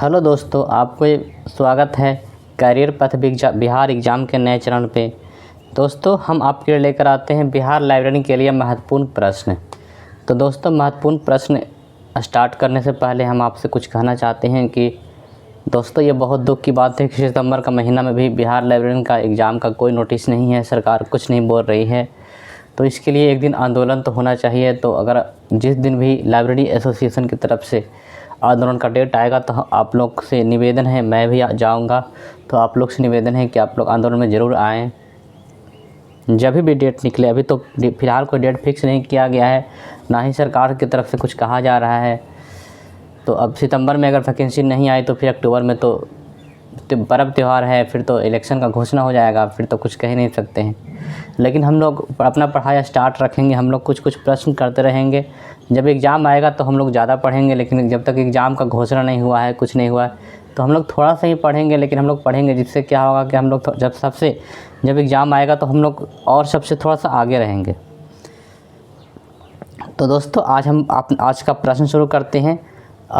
Hello दोस्तों, आपको स्वागत है करियर पथ बिहार एग्ज़ाम के नए चरण पे। दोस्तों, हम आपके लिए लेकर आते हैं बिहार लाइब्रेरी के लिए महत्वपूर्ण प्रश्न। तो दोस्तों, महत्वपूर्ण प्रश्न स्टार्ट करने से पहले हम आपसे कुछ कहना चाहते हैं कि दोस्तों, ये बहुत दुख की बात है कि सितंबर का महीना में भी बिहार लाइब्रेरी का एग्ज़ाम का कोई नोटिस नहीं है, सरकार कुछ नहीं बोल रही है। तो इसके लिए एक दिन आंदोलन तो होना चाहिए। तो अगर जिस दिन भी लाइब्रेरी एसोसिएशन की तरफ से आंदोलन का डेट आएगा तो आप लोग से निवेदन है, मैं भी जाऊंगा, तो आप लोग से निवेदन है कि आप लोग आंदोलन में ज़रूर आएँ जब भी डेट निकले। अभी तो फ़िलहाल कोई डेट फिक्स नहीं किया गया है, ना ही सरकार की तरफ से कुछ कहा जा रहा है। तो अब सितंबर में अगर वैकेंसी नहीं आई तो फिर अक्टूबर में तो पर्व त्यौहार है, फिर तो इलेक्शन का घोषणा हो जाएगा, फिर तो कुछ कह ही नहीं सकते हैं। लेकिन हम लोग अपना पढ़ाई स्टार्ट रखेंगे, हम लोग कुछ कुछ प्रश्न करते रहेंगे। जब एग्ज़ाम आएगा तो हम लोग ज़्यादा पढ़ेंगे, लेकिन जब तक एग्ज़ाम का घोषणा नहीं हुआ है, कुछ नहीं हुआ है, तो हम लोग थोड़ा सा ही पढ़ेंगे। लेकिन हम लोग पढ़ेंगे जिससे क्या होगा कि हम लोग जब एग्ज़ाम आएगा तो हम लोग और सबसे थोड़ा सा आगे रहेंगे। तो दोस्तों, आज का प्रश्न शुरू करते हैं।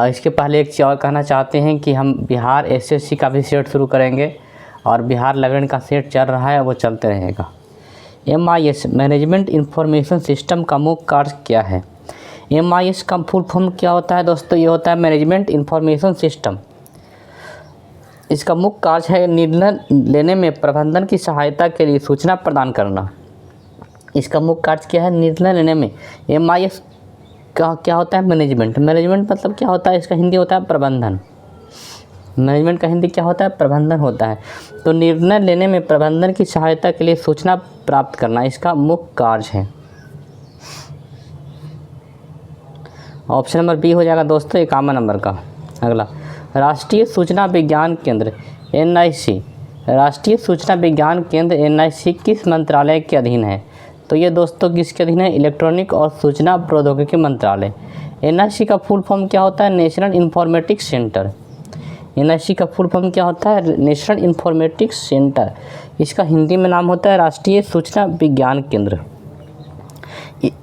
इसके पहले एक चीज़ और कहना चाहते हैं कि हम बिहार एसएससी का भी सेट शुरू करेंगे और बिहार लाइब्रेरी का सेट चल रहा है, वो चलते रहेगा। MIS मैनेजमेंट इंफॉर्मेशन सिस्टम का मुख्य कार्य क्या है? MIS का फुल फॉर्म क्या होता है दोस्तों? ये होता है मैनेजमेंट इंफॉर्मेशन सिस्टम। इसका मुख्य कार्य है निर्णय लेने में प्रबंधन की सहायता के लिए सूचना प्रदान करना। इसका मुख्य कार्य क्या है? निर्णय लेने में। MIS का क्या होता है? मैनेजमेंट मतलब क्या होता है? इसका हिंदी होता है प्रबंधन। मैनेजमेंट का हिंदी क्या होता है? प्रबंधन होता है। तो निर्णय लेने में प्रबंधन की सहायता के लिए सूचना प्राप्त करना इसका मुख्य कार्य है। ऑप्शन नंबर बी हो जाएगा दोस्तों 51 नंबर का। अगला, राष्ट्रीय सूचना विज्ञान केंद्र NIC। राष्ट्रीय सूचना विज्ञान केंद्र NIC किस मंत्रालय के अधीन है? तो ये दोस्तों किसके अधीन है? इलेक्ट्रॉनिक और सूचना प्रौद्योगिकी मंत्रालय। NIC का फुल फॉर्म क्या होता है? National informatics centre. NIC का फुल फॉर्म क्या होता है? National informatics centre. इसका हिंदी में नाम होता है राष्ट्रीय सूचना विज्ञान केंद्र।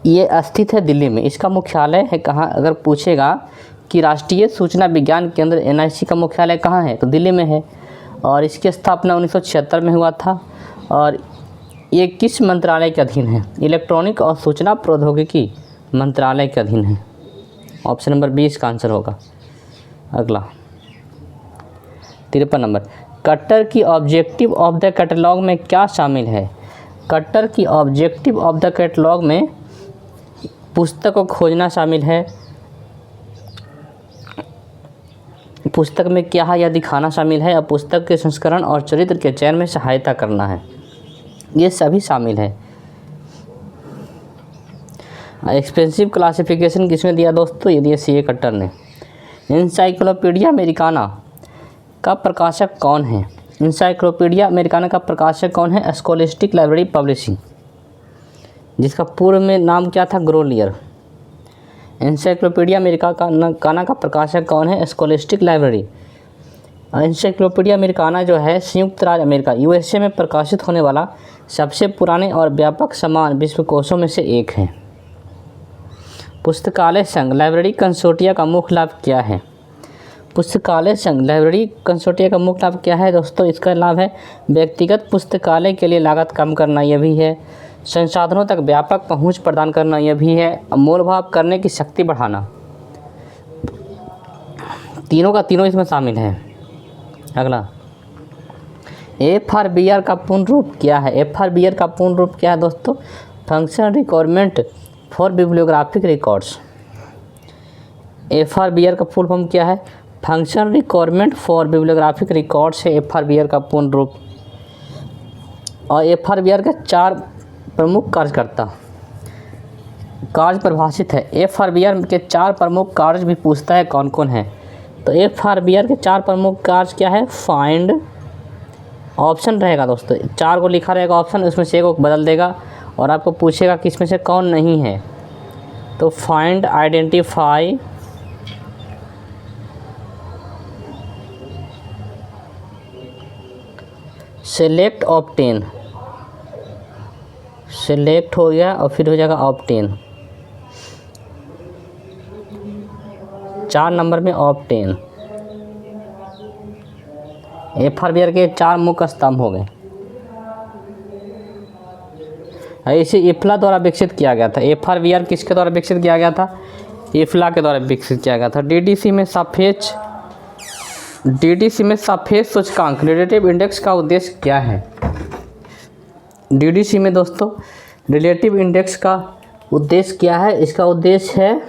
ये स्थित है दिल्ली में। इसका मुख्यालय है कहाँ? अगर पूछेगा कि राष्ट्रीय सूचना विज्ञान केंद्र NIC का मुख्यालय कहाँ है, तो दिल्ली में है। और इसकी स्थापना 1976 में हुआ था। और ये किस मंत्रालय के अधीन है? इलेक्ट्रॉनिक और सूचना प्रौद्योगिकी मंत्रालय के अधीन है। ऑप्शन नंबर 20 का आंसर होगा। अगला, 53 नंबर, कट्टर की ऑब्जेक्टिव ऑफ द कैटलॉग में क्या शामिल है? कट्टर की ऑब्जेक्टिव ऑफ द कैटलॉग में पुस्तक को खोजना शामिल है। पुस्तक में क्या है यह दिखाना शामिल है, और पुस्तक के संस्करण और चरित्र के चयन में सहायता करना है। ये सभी शामिल है। एक्सपेंसिव क्लासिफिकेशन किसने दिया दोस्तों? ये दिया CA कट्टर ने। एनसाइक्लोपीडिया अमेरिकाना का प्रकाशक कौन है? एनसाइक्लोपीडिया अमेरिकाना का प्रकाशक कौन है? स्कोलास्टिक लाइब्रेरी पब्लिशिंग, जिसका पूर्व में नाम क्या था? ग्रोलियर। एनसाइक्लोपीडिया अमेरिकाना का प्रकाशक कौन है? Scholastic library. एनसाइक्लोपीडिया अमेरिकाना जो है संयुक्त राज्य अमेरिका USA में प्रकाशित होने वाला सबसे पुराने और व्यापक समान विश्वकोशों में से एक है। पुस्तकालय संघ लाइब्रेरी कंसोर्टिया का मुख्य लाभ क्या है? पुस्तकालय संघ लाइब्रेरी कंसोर्टिया का मुख्य लाभ क्या है दोस्तों? इसका लाभ है व्यक्तिगत पुस्तकालय के लिए लागत कम करना, यह भी है। संसाधनों तक व्यापक पहुंच प्रदान करना, यह भी है। मोल भाव करने की शक्ति बढ़ाना। तीनों का तीनों इसमें शामिल है। अगला, FRBR का पूर्ण रूप क्या है? FRBR का पूर्ण रूप क्या है दोस्तों? Function requirement for bibliographic records. FRBR का फुल फॉर्म क्या है? Function requirement for bibliographic records है FRBR का पूर्ण रूप। और FRBR के 4 प्रमुख कार्यकर्ता कार्य परिभाषित है। FRBR के 4 प्रमुख कार्य भी पूछता है कौन कौन है। तो FRBR के 4 प्रमुख कार्य क्या है? फाइंड, ऑप्शन रहेगा दोस्तों, 4 को लिखा रहेगा ऑप्शन, उसमें से एक को बदल देगा और आपको पूछेगा कि इसमें से कौन नहीं है। तो find, identify, select, obtain. Select हो गया और फिर हो जाएगा ऑब्टेन। 4 नंबर में ऑब्टेन। एफआरवीआर के 4 मुख्य स्तंभ हो गए। इसे इफ्ला द्वारा विकसित किया गया था। एफआरवीआर किसके द्वारा विकसित किया गया था? इफ्ला के द्वारा विकसित किया गया था। डीडीसी में सापेक्ष सूचकांक रिलेटिव इंडेक्स का उद्देश्य क्या है? डीडीसी में दोस्तों रिलेटिव इंडेक्स का उद्देश्य क्या है? इसका उद्देश्य है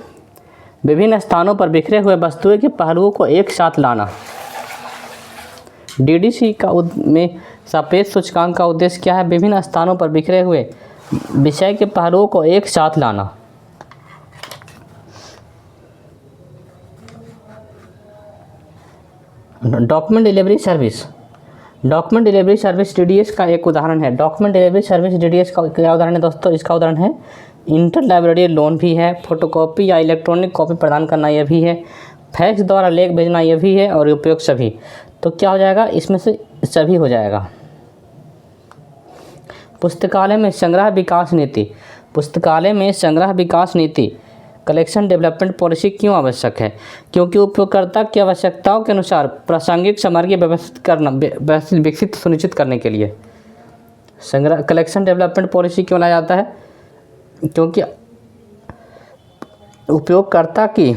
विभिन्न स्थानों पर बिखरे हुए वस्तुओं के पहलुओं को एक साथ लाना। डीडीसी में सापेक्ष सूचकांक का उद्देश्य क्या है? विभिन्न स्थानों पर बिखरे हुए विषय के पहलुओं को एक साथ लाना। डॉक्यूमेंट डिलीवरी सर्विस डीडीएस का एक उदाहरण है। डॉक्यूमेंट डिलीवरी सर्विस डीडीएस का क्या उदाहरण है दोस्तों? इसका उदाहरण है इंटर लाइब्रेरी लोन भी है, फोटोकॉपी या इलेक्ट्रॉनिक कॉपी प्रदान करना यह भी है, फैक्स द्वारा लेख भेजना यह भी है और उपयोग सभी। तो क्या हो जाएगा? इसमें से सभी हो जाएगा। पुस्तकालय में संग्रह विकास नीति कलेक्शन डेवलपमेंट पॉलिसी क्यों आवश्यक है? क्योंकि उपयोगकर्ता की आवश्यकताओं के अनुसार प्रासंगिक सामग्री विकसित सुनिश्चित करने के लिए कलेक्शन डेवलपमेंट पॉलिसी क्यों लाया जाता है? क्योंकि उपयोगकर्ता की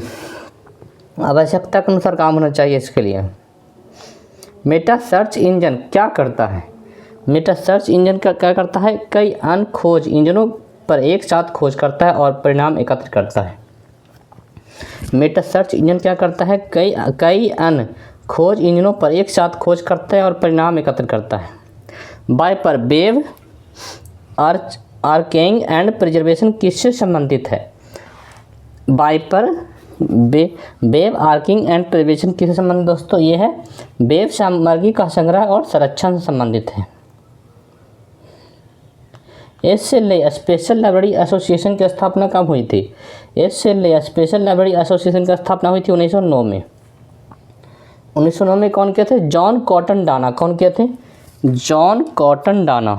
आवश्यकता के अनुसार काम होना चाहिए इसके लिए। मेटा सर्च इंजन क्या करता है? मेटा सर्च इंजन क्या करता है? कई अन्य खोज इंजनों पर एक साथ खोज करता है और परिणाम एकत्र करता है। मेटा सर्च इंजन क्या करता है? कई अन्य खोज इंजनों पर एक साथ खोज करता है और परिणाम एकत्र करता है। Wiper web archiving and preservation किससे संबंधित है? Wiper web archiving and preservation किससे संबंधित दोस्तों? ये है वेब सामग्री का संग्रह और संरक्षण से संबंधित है। SLA स्पेशल लाइब्रेरी एसोसिएशन की स्थापना कब हुई थी? SLA स्पेशल लाइब्रेरी एसोसिएशन की स्थापना हुई थी 1909 में। 1909 में कौन किए थे? John cotton Dana. कौन किए थे? John cotton Dana.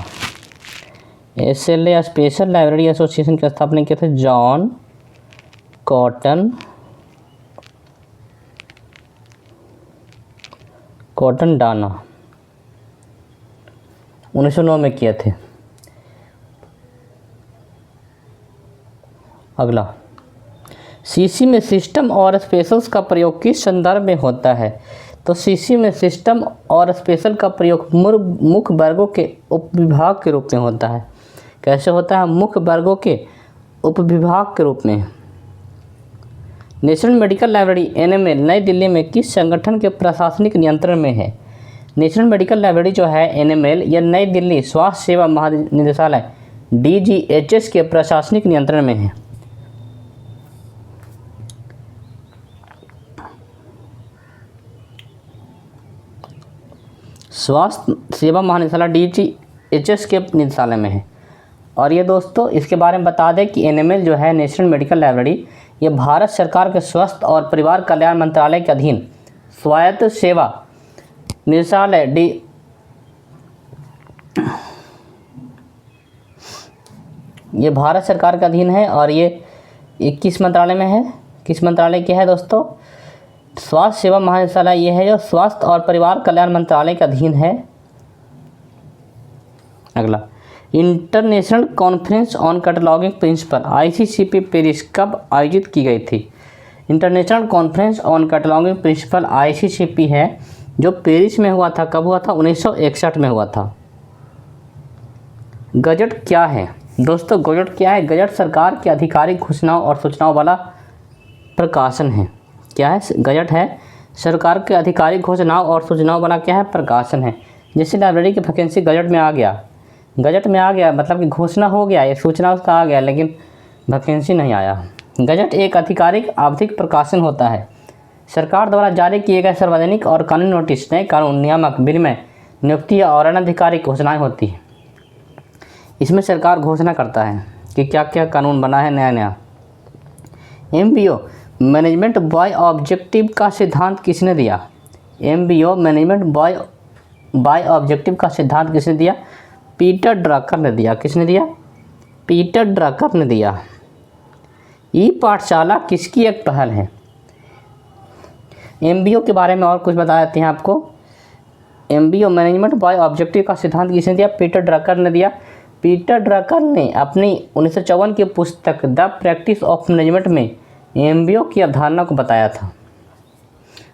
SLA special library association की स्थापना किए थे जॉन कॉटन डाना 1909 में किए थे। अगला, सीसी में सिस्टम और स्पेशल्स का प्रयोग किस संदर्भ में होता है? तो सीसी में सिस्टम और स्पेशल का प्रयोग मुख्य वर्गों के उपविभाग के रूप में होता है। कैसे होता है? मुख्य वर्गों के उपविभाग के रूप में। नेशनल मेडिकल लाइब्रेरी NML नई दिल्ली में किस संगठन के प्रशासनिक नियंत्रण में है? नेशनल मेडिकल लाइब्रेरी जो है NML यह नई दिल्ली स्वास्थ्य सेवा महानिदेशालय DGHS के प्रशासनिक नियंत्रण में है। स्वास्थ्य सेवा महानिदेशालय DGHS के निदेशालय में है। और ये दोस्तों इसके बारे में बता दें कि NML जो है नेशनल मेडिकल लाइब्रेरी ये भारत सरकार के स्वास्थ्य और परिवार कल्याण मंत्रालय के अधीन स्वायत्त सेवा निदेशालय ये भारत सरकार के अधीन है। और ये किस मंत्रालय में है? किस मंत्रालय के है दोस्तों? स्वास्थ्य सेवा महानिदेशालय ये है जो स्वास्थ्य और परिवार कल्याण मंत्रालय के अधीन है। अगला, international conference on cataloguing principle ICCP Paris कब आयोजित की गई थी? International conference on cataloguing principle ICCP है जो पेरिस में हुआ था। कब हुआ था? 1961 में हुआ था। गजट क्या है दोस्तों? गजट क्या है? गजट सरकार की आधिकारिक घोषणाओं और सूचनाओं वाला प्रकाशन है। क्या है? गजट है सरकार के आधिकारिक घोषणाओं और सूचनाओं वाला क्या है? प्रकाशन है। जैसे लाइब्रेरी की वैकेंसी गजट में आ गया मतलब कि घोषणा हो गया, ये सूचना उसका आ गया लेकिन वैकेंसी नहीं आया। गजट एक आधिकारिक आवधिक प्रकाशन होता है। सरकार द्वारा जारी किए गए सार्वजनिक और कानूनी नोटिस, नए कानून, नियामक, विनिमय, नियुक्ति और अनधिकारिक घोषणाएं होती हैं। इसमें सरकार घोषणा करता है कि क्या क्या कानून बना है नया। MBO मैनेजमेंट बाय ऑब्जेक्टिव का सिद्धांत किसने दिया? MBO मैनेजमेंट बाय ऑब्जेक्टिव का सिद्धांत किसने दिया? पीटर ड्रकर ने दिया। किसने दिया? पीटर ड्रकर ने दिया। पाठशाला किसकी एक पहल है? MBO के बारे में और कुछ बता देते हैं आपको। एमबीओ मैनेजमेंट बाय ऑब्जेक्टिव का सिद्धांत किसने दिया? पीटर ड्रकर ने दिया। पीटर ड्रकर ने अपनी 1954 की पुस्तक द प्रैक्टिस ऑफ मैनेजमेंट में एमबीओ की अवधारणा को बताया था।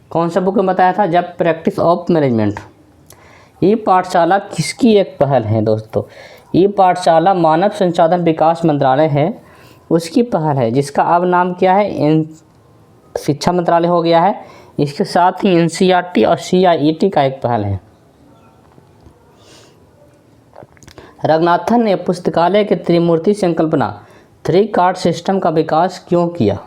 कौन सा बुक में बताया था? The practice of management. ये पाठशाला किसकी एक पहल है दोस्तों? ये पाठशाला मानव संसाधन विकास मंत्रालय है, उसकी पहल है, जिसका अब नाम क्या है? शिक्षा मंत्रालय हो गया है। इसके साथ ही एनसीईआरटी और सीआईईटी का एक पहल है। रंगनाथन ने पुस्तकालय के त्रिमूर्ति संकल्पना 3 कार्ड सिस्टम का विकास क्यों किया?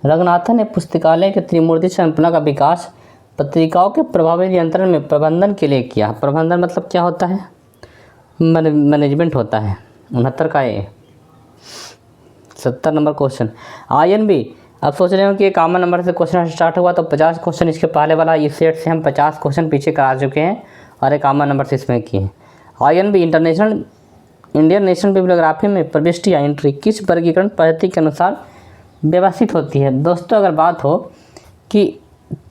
रंगनाथन ने पुस्तकालय के त्रिमूर्ति संकल्पना का विकास पत्रिकाओं के प्रभावी नियंत्रण में प्रबंधन के लिए किया। प्रबंधन मतलब क्या होता है? मैनेजमेंट होता है। 69 का ये 70 नंबर क्वेश्चन। INB, अब सोच रहे हो कि कॉमन नंबर से क्वेश्चन स्टार्ट हुआ तो 50 क्वेश्चन इसके पहले वाला इस सेट से हम 50 क्वेश्चन पीछे करा चुके हैं और एक कॉमन नंबर से इसमें किए हैं। INB, इंडियन नेशनल बिब्लियोग्राफी में प्रविष्टि या एंट्री किस वर्गीकरण पद्धति के अनुसार व्यवस्थित होती है? दोस्तों, अगर बात हो कि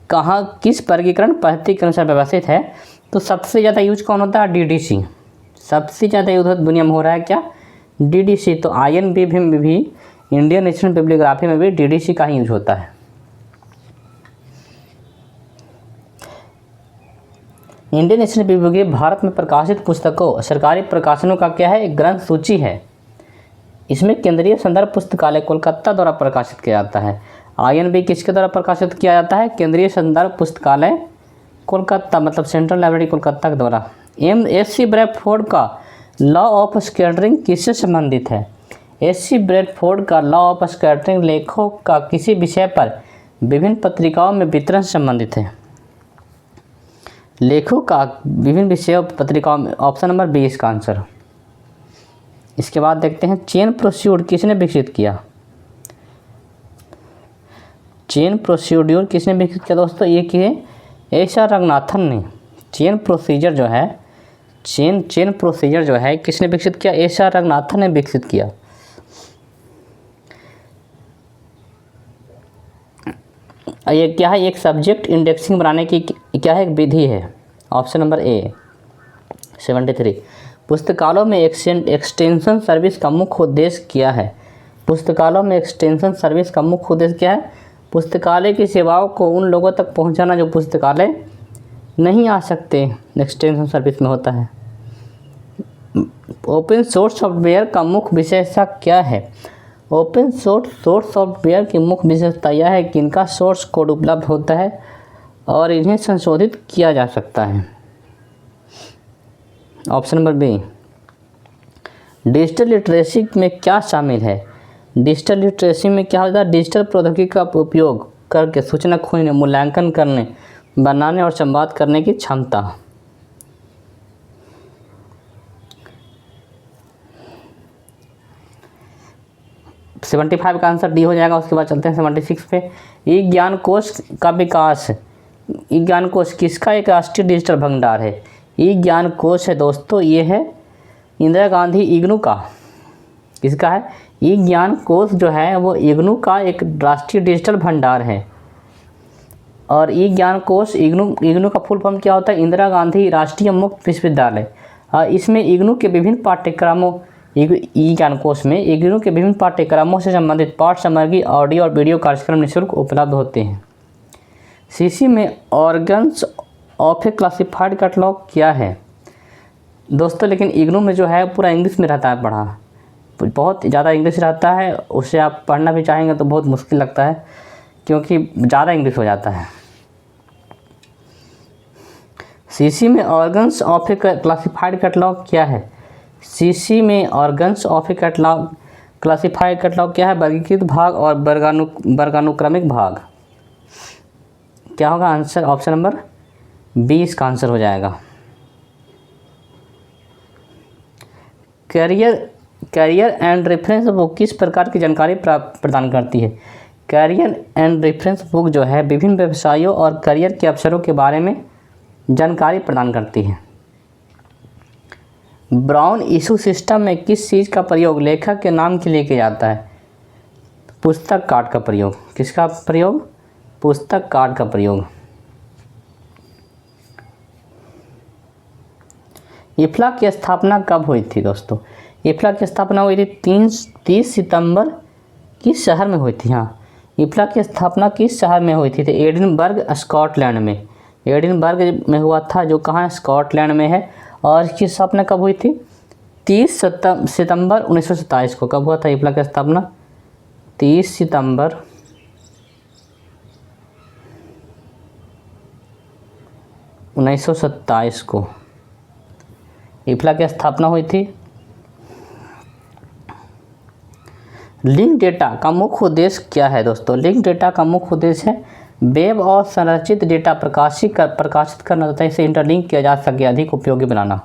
कहाँ किस वर्गीकरण पद्धति के अनुसार व्यवस्थित है तो सबसे ज़्यादा यूज कौन होता है? DDC। सबसे ज़्यादा यूज दुनिया में हो रहा है क्या? DDC। तो INB में भी इंडियन नेशनल बिब्लियोग्राफी में भी DDC का ही यूज होता है। इंडियन नेशनल बिब्लियोग्राफी भारत में प्रकाशित पुस्तकों सरकारी प्रकाशनों का क्या है? एक ग्रंथ सूची है। इसमें केंद्रीय संदर्भ पुस्तकालय कोलकाता द्वारा प्रकाशित किया जाता है। INB किसके द्वारा प्रकाशित किया जाता है? केंद्रीय संदर्भ पुस्तकालय कोलकाता, मतलब सेंट्रल लाइब्रेरी कोलकाता के द्वारा। SC ब्रैडफोर्ड का लॉ ऑफ स्कैटरिंग किससे संबंधित है? SC ब्रैडफोर्ड का लॉ ऑफ स्कैटरिंग लेखों का किसी विषय पर विभिन्न पत्रिकाओं में वितरण से संबंधित है। लेखों का विभिन्न विषयों पत्रिकाओं में, ऑप्शन नंबर बी इसका आंसर। इसके बाद देखते हैं चेन प्रोसीड्यूर किसने विकसित किया? चेन प्रोसीड्यूर किसने विकसित किया दोस्तों? ये किए एस.आर. रंगनाथन ने। चेन प्रोसीजर जो है किसने विकसित किया? एस.आर. रंगनाथन ने विकसित किया। ये क्या है? एक सब्जेक्ट इंडेक्सिंग बनाने की क्या है? एक विधि है। Option number A 73। पुस्तकालयों में एक्सटेंशन सर्विस का मुख्य उद्देश्य क्या है? पुस्तकालयों में एक्सटेंशन सर्विस का मुख्य उद्देश्य क्या है? पुस्तकालय की सेवाओं को उन लोगों तक पहुंचाना जो पुस्तकालय नहीं आ सकते, एक्सटेंशन सर्विस में होता है। ओपन सोर्स सॉफ्टवेयर का मुख्य विशेषता क्या है? ओपन सोर्स सॉफ्टवेयर की मुख्य विशेषता यह है कि इनका सोर्स कोड उपलब्ध होता है और इन्हें संशोधित किया जा सकता है। Option number B. Digital literacy में क्या शामिल है? डिजिटल लिटरेसी में क्या होता है? डिजिटल प्रौद्योगिकी का उपयोग करके सूचना खोजने, मूल्यांकन करने, बनाने और संवाद करने की क्षमता। सेवेंटी 75 का आंसर डी हो जाएगा। उसके बाद चलते हैं 76 पे। ई ज्ञान कोश का विकास, ई ज्ञान कोश किसका एक राष्ट्रीय डिजिटल भंडार है? ई ज्ञान कोश है दोस्तों, ये है इंदिरा गांधी इग्नू का। किसका है? ई ज्ञान कोश जो है वो इग्नू का एक राष्ट्रीय डिजिटल भंडार है। और ई ज्ञान कोश इग्नू का फुल फॉर्म क्या होता है? इंदिरा गांधी राष्ट्रीय मुक्त विश्वविद्यालय। इसमें इग्नू के विभिन्न पाठ्यक्रमों, ई ज्ञान कोश में इग्नू के विभिन्न पाठ्यक्रमों से संबंधित पाठ सामग्री, ऑडियो और वीडियो कार्यक्रम निःशुल्क उपलब्ध होते हैं। CC में organs of A classified catalogue क्या है दोस्तों? लेकिन इग्नू में जो है पूरा इंग्लिश में रहता है पढ़ा, बहुत ज़्यादा इंग्लिश रहता है। उससे आप पढ़ना भी चाहेंगे तो बहुत मुश्किल लगता है क्योंकि ज़्यादा इंग्लिश हो जाता है। CC में organs of A classified catalogue क्या है? CC में organs of A classified catalogue क्या है? वर्गीकृत भाग और वर्गानुक्रमिक भाग। क्या होगा आंसर? ऑप्शन नंबर बी इसका आंसर हो जाएगा। कैरियर एंड रेफरेंस बुक किस प्रकार की जानकारी प्रदान करती है? कैरियर एंड रेफरेंस बुक जो है विभिन्न व्यवसायों और करियर के अवसरों के बारे में जानकारी प्रदान करती है। ब्राउन इशू सिस्टम में किस चीज़ का प्रयोग लेखक के नाम के लिए किया जाता है? पुस्तक कार्ड का प्रयोग। किसका प्रयोग? पुस्तक कार्ड का प्रयोग। इफ्ला की स्थापना कब हुई थी दोस्तों? इफ्ला की स्थापना हुई थी 30 सितंबर किस शहर में हुई थी? हाँ, इफ्ला की स्थापना किस शहर में हुई थी? तो एडिनबर्ग स्कॉटलैंड में। एडिनबर्ग में हुआ था, जो कहाँ है? स्कॉटलैंड में है। और इसकी स्थापना कब हुई थी? 30 सितंबर 1927 को। कब हुआ था इफ्ला की स्थापना? 30 सितंबर 1927 को इफ्ला की स्थापना हुई थी। लिंक डेटा का मुख्य उद्देश्य क्या है दोस्तों? लिंक डेटा का मुख्य उद्देश्य है वेब और संरचित डेटा प्रकाशित करना तथा इसे इंटरलिंक किया जा सके, अधिक उपयोगी बनाना।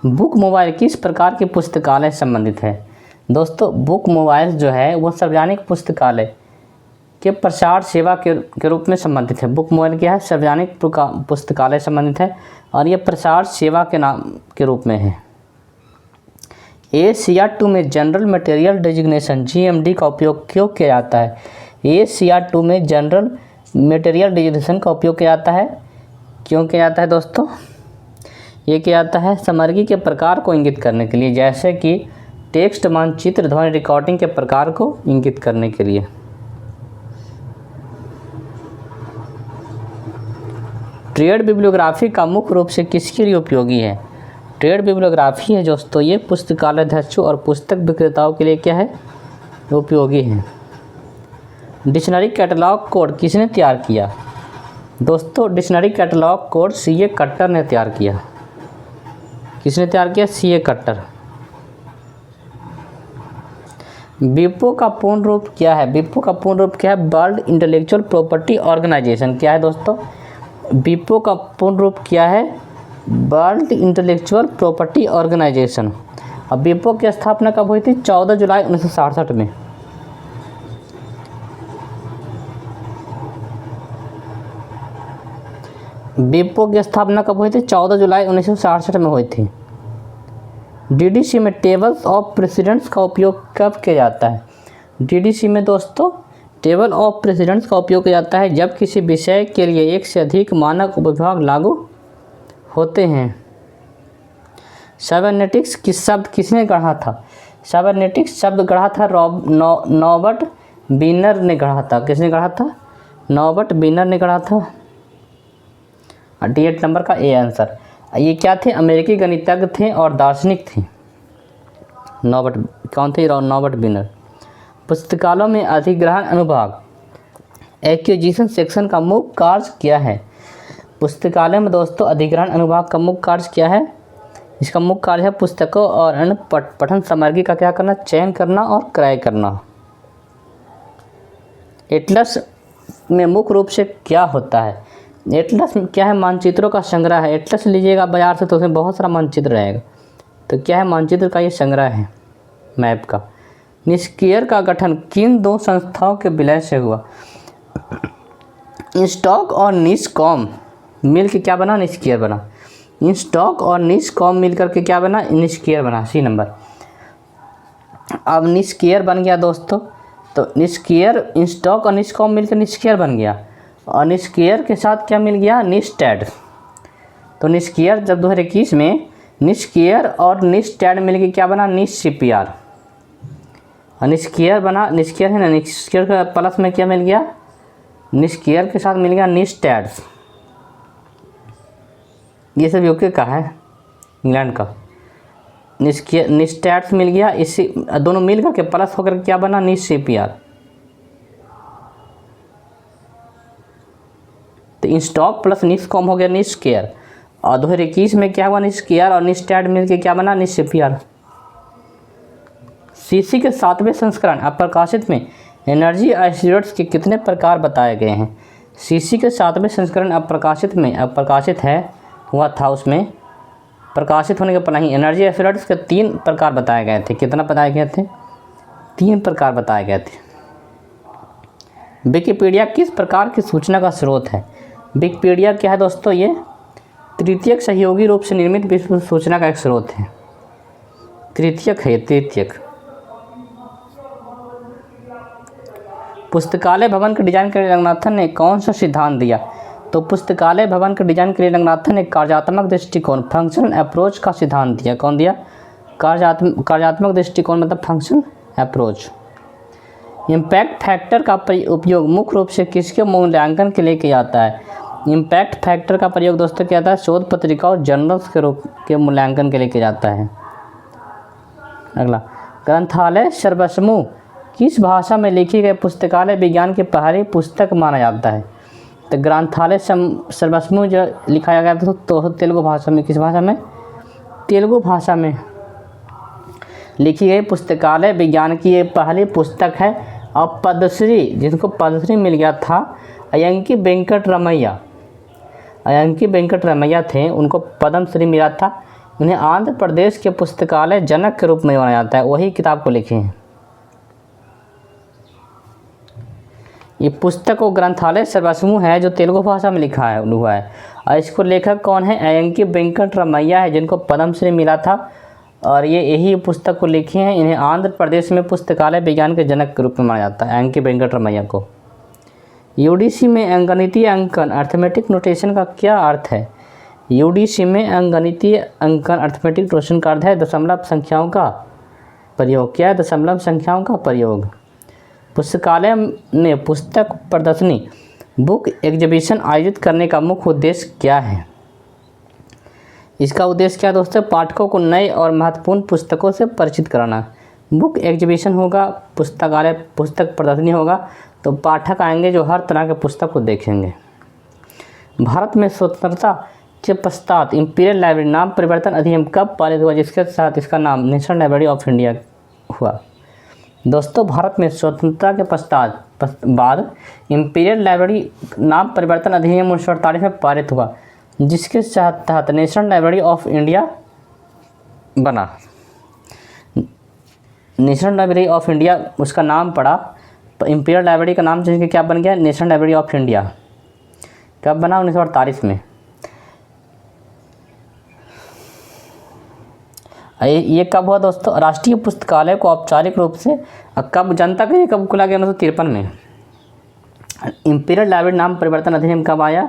बुक मोबाइल किस प्रकार की पुस्तकालय संबंधित है? दोस्तों, बुक मोबाइल जो है वो सार्वजनिक पुस्तकालय के प्रसार सेवा के रूप में संबंधित है। बुक मोबाइल क्या है? सार्वजनिक पुस्तकालय संबंधित है और ये प्रसार सेवा के नाम के रूप में है। एशिया 2 में जनरल मटेरियल डेजिग्नेशन GMD का उपयोग क्यों किया जाता है? एशिया 2 में जनरल मटेरियल डेजिग्नेशन का उपयोग किया जाता है। क्यों किया जाता है दोस्तों? ये किया जाता है सामग्री के प्रकार को इंगित करने के लिए, जैसे कि टेक्स्ट, मानचित्र, ध्वनि रिकॉर्डिंग के प्रकार को इंगित करने के लिए। ट्रेड बिब्लियोग्राफी का मुख्य रूप से किसके लिए उपयोगी है? ट्रेड बिब्लियोग्राफी है दोस्तों, ये पुस्तकालय अध्यक्षों और पुस्तक विक्रेताओं के लिए क्या है? उपयोगी है। डिक्शनरी कैटलॉग कोड किसने तैयार किया? दोस्तों, डिक्शनरी कैटलॉग कोड CA कट्टर ने तैयार किया। किसने तैयार किया? CA कट्टर। विपो का पूर्ण रूप क्या है? विपो का पूर्ण रूप क्या है? World intellectual property organisation. क्या है दोस्तों? विपो का पूर्ण रूप क्या है? World intellectual property organisation. अब विपो की स्थापना कब हुई थी? 14 जुलाई 1967 में। विपो की स्थापना कब हुई थी? 14 जुलाई 1967 में हुई थी। DDC में टेबल्स ऑफ प्रेसिडेंट्स का उपयोग कब किया जाता है? DDC में दोस्तों टेबल ऑफ प्रेसिडेंट्स का उपयोग किया जाता है जब किसी विषय के लिए एक से अधिक मानक उपविभाग लागू होते हैं। साइबरनेटिक्स किस शब्द किसने गढ़ा था? साइबरनेटिक्स शब्द गढ़ा था नॉबर्ट बीनर ने गढ़ा था। किसने गढ़ा था? नॉबर्ट बीनर ने गढ़ा था। 88 नंबर का ए आंसर। ये क्या थे? अमेरिकी गणितज्ञ थे और दार्शनिक थे। कौन थे? नॉबर्ट बीनर। पुस्तकालयों में अधिग्रहण अनुभाग एक्विजिशन सेक्शन का मुख्य कार्य क्या है? पुस्तकालय में दोस्तों अधिग्रहण अनुभाग का मुख्य कार्य क्या है? इसका मुख्य कार्य है पुस्तकों और अन्य पठन सामग्री का क्या करना? चयन करना और क्रय करना। एटलस में मुख्य रूप से क्या होता है? एटलस क्या है? मानचित्रों का संग्रह है। एटलस लीजिएगा बाजार से तो उसमें बहुत सारा मानचित्र रहेगा। तो क्या है? मानचित्र का ये संग्रह है, मैप का। निष्क्रियर का गठन किन दो संस्थाओं के विलय से हुआ? इंस्टॉक और निस्कॉम मिल के क्या बना? निष्क्रियर बना। इंस्टॉक और निस्कॉम मिल करके क्या बना? निष्क्रियर बना। C number. अब निष्क्रियर बन गया दोस्तों, तो निष्क्रियर इंस्टॉक और निस्कॉम मिलकर निष्क्रियर बन गया और निष्क्रियर के साथ क्या मिल गया? निस्टैड। तो निष्क्रियर जब 2021 में निष्क्रियर और निस्टैड मिलकर क्या बना? NISCPR। निष्क्रियर बना, निष्क्रियर है ना, निष्क्रियर का प्लस में क्या मिल गया? निष्क्रियर के साथ मिल गया निस्टैड्स। ये सब यूके का है, इंग्लैंड का। निस्टैड्स मिल गया, इसी दोनों मिल करके प्लस होकर क्या बना? NISCPR। तो इंस्टॉक प्लस निस्कॉम हो गया निष्क्रियर और 2021 में क्या हुआ? निष्क्रियर और निस्टैड मिलकर क्या बना? NISCPR। CC के 7वें संस्करण अप्रकाशित में एनर्जी आइसोलेट्स के कितने प्रकार बताए गए हैं? CC के 7वें संस्करण अप्रकाशित है हुआ था। उसमें प्रकाशित होने के पहले ही एनर्जी आइसोलेट्स के 3 प्रकार बताए गए थे। कितना बताए गए थे? 3 प्रकार बताए गए थे। विकिपीडिया किस प्रकार की सूचना का स्रोत है? विकिपीडिया क्या है दोस्तों? ये तृतीयक सहयोगी रूप से निर्मित विश्व सूचना का एक स्रोत है। तृतीयक है, तृतीयक। पुस्तकालय भवन के डिजाइन के लिए रंगनाथन ने कौन सा सिद्धांत दिया? तो पुस्तकालय भवन के डिजाइन के लिए रंगनाथन ने कार्यात्मक दृष्टिकोण फंक्शनल अप्रोच का सिद्धांत दिया। कौन दिया? कार्यात्मक दृष्टिकोण मतलब फंक्शनल अप्रोच। इम्पैक्ट फैक्टर का उपयोग मुख्य रूप से किसके मूल्यांकन के लिए किया जाता है? इम्पैक्ट फैक्टर का प्रयोग दोस्तों किया जाता है शोध पत्रिका और जर्नल्स के रूप के मूल्यांकन के लिए किया जाता है। अगला, ग्रंथालय सर्वसमूह किस भाषा में लिखी गई पुस्तकालय विज्ञान की पहली पुस्तक माना जाता है? तो ग्रंथालय सर्वसमूह जो लिखाया गया था तो तेलुगु भाषा में। किस भाषा में? तेलुगु भाषा में लिखी गई पुस्तकालय विज्ञान की ये पहली पुस्तक है। और पद्मश्री, जिनको पद्मश्री मिल गया था, अयंकी वेंकट रमैया थे, उनको पद्मश्री मिला था। उन्हें आंध्र प्रदेश के पुस्तकालय जनक के रूप में माना जाता है, वही किताब को लिखे हैं। ये पुस्तक और ग्रंथालय सर्वसमूह है जो तेलुगु भाषा में लिखा है हुआ है। और इसको लेखक कौन है? अयंकी वेंकट रमैया है, जिनको पद्मश्री मिला था और ये यही पुस्तक को लिखे हैं। इन्हें आंध्र प्रदेश में पुस्तकालय विज्ञान के जनक के रूप में माना जाता है, अयंकी वेंकट रमैया को। यूडीसी में अंकगणितीय अंकन अर्थमेटिक नोटेशन का क्या अर्थ है? यूडीसी में अंकगणितीय अंकन अर्थमेटिक नोटेशन का अर्थ है दशमलव संख्याओं का प्रयोग। क्या है? दशमलव संख्याओं का प्रयोग। पुस्तकालय ने पुस्तक प्रदर्शनी बुक एग्जीबिशन आयोजित करने का मुख्य उद्देश्य क्या है? इसका उद्देश्य क्या दोस्तों? पाठकों को नए और महत्वपूर्ण पुस्तकों से परिचित कराना। बुक एग्जीबिशन होगा, पुस्तक प्रदर्शनी होगा, तो पाठक आएंगे जो हर तरह के पुस्तक को देखेंगे। भारत में स्वतंत्रता के पश्चात इंपीरियल लाइब्रेरी नाम परिवर्तन अधिनियम कब पारित हुआ, जिसके साथ इसका नाम नेशनल लाइब्रेरी ऑफ इंडिया हुआ? दोस्तों, भारत में स्वतंत्रता के पश्चात बाद इंपीरियल लाइब्रेरी नाम परिवर्तन अधिनियम 1948 में पारित हुआ, जिसके तहत नेशनल लाइब्रेरी ऑफ इंडिया बना। नेशनल लाइब्रेरी ऑफ इंडिया उसका नाम पड़ा, इंपीरियल लाइब्रेरी का नाम चेंज करके क्या बन गया? National library of India. कब बना? 1948 में। ये कब हुआ दोस्तों? राष्ट्रीय पुस्तकालय को औपचारिक रूप से कब जनता के लिए कब खुला गया? 1953 में। इंपीरियल लाइब्रेरी नाम परिवर्तन अधिनियम कब आया,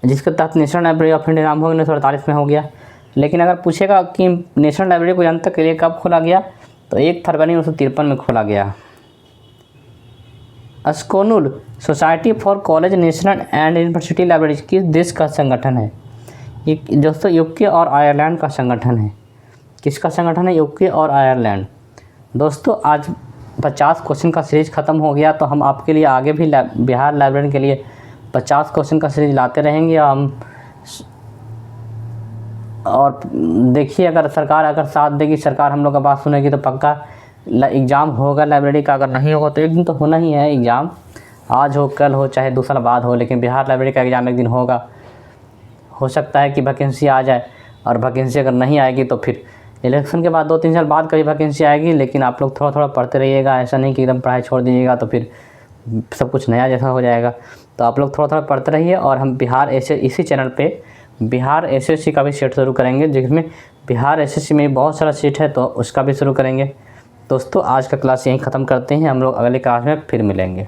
जिसके तहत नेशनल लाइब्रेरी ऑफ इंडिया नाम हो गया? 1948 में हो गया। लेकिन अगर पूछेगा कि नेशनल लाइब्रेरी को जनता के लिए कब खोला गया, तो 1 फरवरी 1953 में खोला गया। SCONUL society for college national and university library किस देश का संगठन है? ये दोस्तों यूके और आयरलैंड का संगठन है। किसका संगठन है? यूके और आयरलैंड। दोस्तों, आज 50 क्वेश्चन का सीरीज ख़त्म हो गया, तो हम आपके लिए आगे भी बिहार लाइब्रेरी के लिए 50 क्वेश्चन का सीरीज लाते रहेंगे। और देखिए, अगर सरकार साथ देगी, सरकार हम लोग का बात सुनेगी, तो पक्का एग्ज़ाम होगा लाइब्रेरी का। अगर नहीं होगा तो एक दिन तो होना ही है एग्ज़ाम, आज हो कल हो चाहे 2 साल बाद हो, लेकिन बिहार लाइब्रेरी का एग्ज़ाम एक दिन होगा। हो सकता है कि वैकेंसी आ जाए, और वैकेंसी अगर नहीं आएगी तो फिर इलेक्शन के बाद 2-3 साल बाद कभी वैकेंसी आएगी। लेकिन आप लोग थोड़ा थोड़ा पढ़ते रहिएगा, ऐसा नहीं कि एकदम पढ़ाई छोड़ दीजिएगा तो फिर सब कुछ नया जैसा हो जाएगा। तो आप लोग थोड़ा थोड़ा पढ़ते रहिए। और हम इसी चैनल पे बिहार एसएससी का भी सेट शुरू करेंगे, जिसमें बिहार एसएससी में बहुत सारा सीट है, तो उसका भी शुरू करेंगे। दोस्तों, आज का क्लास यहीं ख़त्म करते हैं। हम लोग अगले क्लास में फिर मिलेंगे।